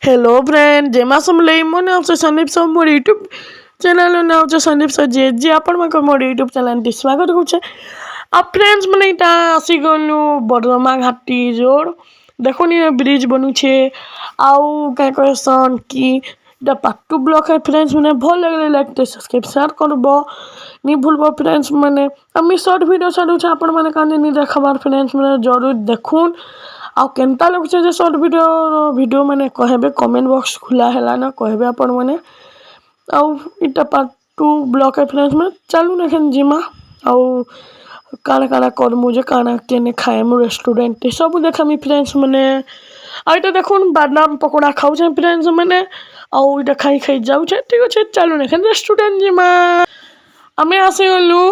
Hello friend जेमा समले मन आपसे संदीप सर मोर यूट्यूब चैनल ना आपसे संदीप सर जे जे आपण मन मोर यूट्यूब चैनल स्वागत करुचे। अब फ्रेंड्स मैंने इटा आसी गलु बड़रमा घाटी रोड देखुनी ब्रिज बनुचे आउ क्या कहसन कि पार्ट 2 ब्लॉक है फ्रेंड्स मैंने भल लगे लाइक सब्सक्राइब शेयर करब नहीं भूलब फ्रेंड्स मैंने आम सर्ट वीडियो छाड़ू आपण मैंने कहीं नहीं देखबार फ्रेंड्स मैंने जरूर देखुन आउ केनता लगुचे जे सर्ट वीडियो मैंने कहबे कमेंट बॉक्स खुला है ना कहबे आपण मैंने आउ इटा पार्ट 2 ब्लॉक है फ्रेंड्स में चलू ना जिमा आउ काना काना करमु जे काना केने खाएमु रेस्टोरेंट सब देखामी फ्रेंड्स मैंने आईटा देखुन बादाम पकोड़ा खाऊ फ्रेंड्स मैंने आउ इटा खाई खाई जाऊ ठीक अच्छे चलू ना रेस्टोरेंट जिमा आमे आसी गलु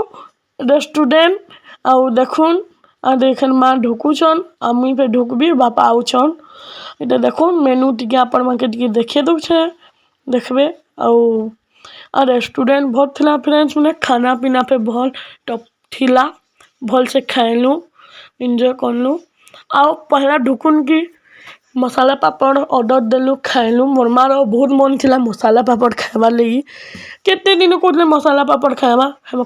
रेस्टोरेंट आउ देखुन आ देखें माँ ढुकुछन आमी पे ढुकबी बापा आउछन इटा देखुन मेनू टिके आपण माके टिके देखे दउछे देखबे आउ आ रेस्टोरेंट बहुत थिला फ्रेंड्स मैंने खाना पीना पे भल टप थिला भल से खाइलु एंजॉय करलु आउ पहला ढुकुन की मसाला पापड़ ऑर्डर देलु खाइलु मोर मार बहुत मन थिला मसाला पापड़ खाइबार लगी केते दिन को मसाला पापड़ खाइबा हम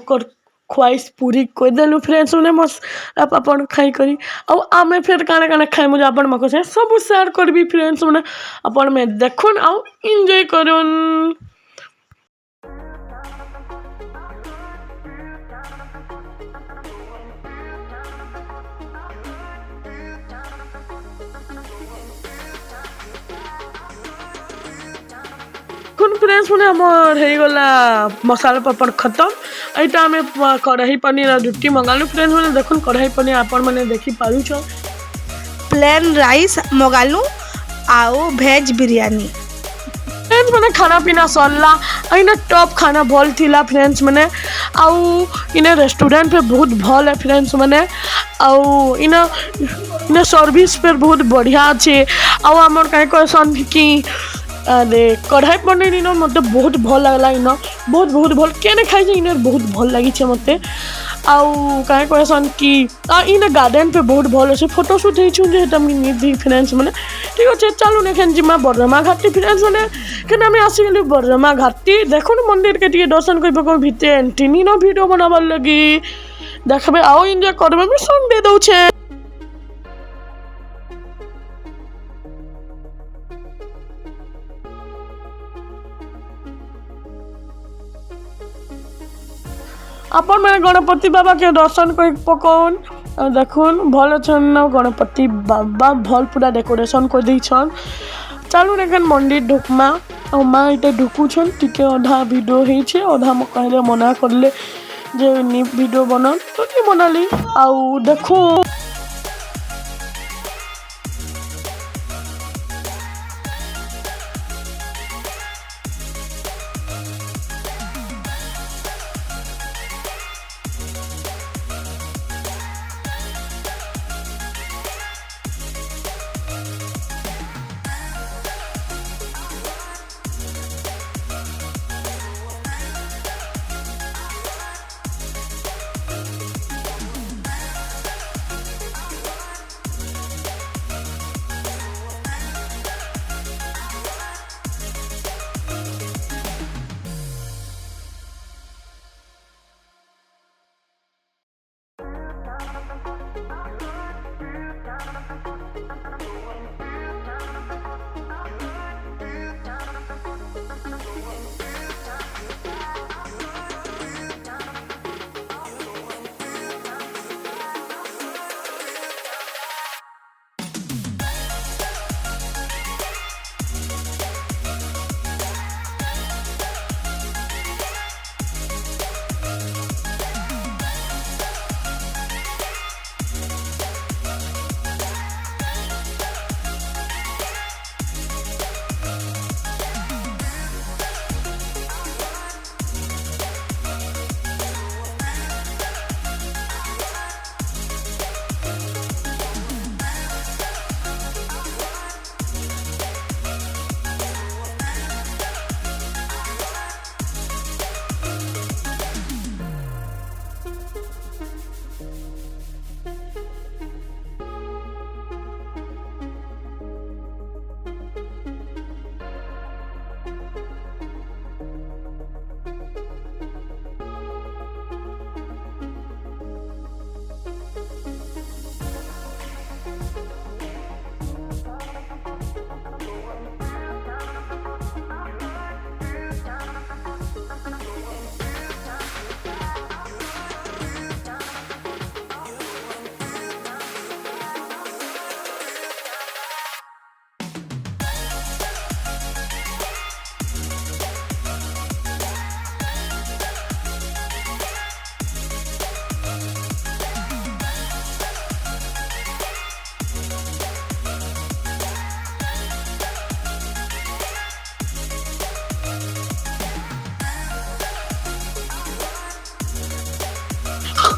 ख्वाहिश पूरी कर देलु फ्रेंड्स उन्हें मसाला पापड़ खाई करी आउ आमे फिर काना काना खाइमु जे आपण मको से सब शेयर करबी फ्रेंड्स उन्हें आपण में देखुन आउ एंजॉय करुन। फ्रेंड्स मैंने आमर हो गला मसाला पापड़ खत्म एटा आम कढ़ाई पनीर रुटी मंगालु फ्रेंड्स मैंने देखुन कढ़ाई पनीर आपण मैंने देखी पारुछ प्लेन राइस मंगालु आउ भेज बिरयानी फ्रेंड्स मैंने खाना पीना सरला इन्हें टॉप खाना भल थिला फ्रेंड्स मैंने आउ इन्हें रेस्टोरेंट पे बहुत भल है फ्रेंड्स मैंने आउ इन्हें सर्विस पे बहुत बढ़िया अच्छे आउ आमर कहीं कहसन कि अरे कढ़ाई पनीर इन मत बहुत भल लगला इन बहुत भल केने खाई इन बहुत भल लगी मत आउ कहीं कहसन कि इन गार्डन पे बहुत भल अच्छे फोटोशूट होती फ्रेंड्स मैंने ठीक अच्छे चलू ना जिमा बड़रमा घाटी फ्रेंड्स मैंने क्या आम आसीगलु बड़रमा घाटी देखुन मंदिर के टे दर्शन कर भितर एंट्री न वीडियो बनाबार लगी देखबे आउ एंजॉय करबे मैं संडे दउछे। अपन मैंने गणपति बाबा के दर्शन कर पकौन देखुन भल अच्छन गणपति बाबा भल पूरा डेकोरेशन कर देछन चलू ना मंदिर ढुकमा और माँ इटे ढुकुछन टिके अधा वीडियो होइछे अधा म कहले मना करले जे नी वीडियो बना तो नी बनाली आउ देखो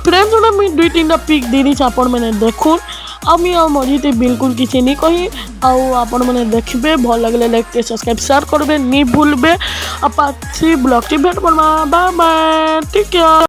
फ्रेंड्स जोड़ा मुझे 2-3टा पिक देनी आपण मैंने देखुन आ मझीते बिल्कुल किसी नहीं कही आपण मैंने देखिए भल लगे लाइक सब्सक्राइब शेयर करबे नहीं भूलबे पार्ट 3 ब्लॉग टी भेट पड़मा बाय बाय टेक केयर।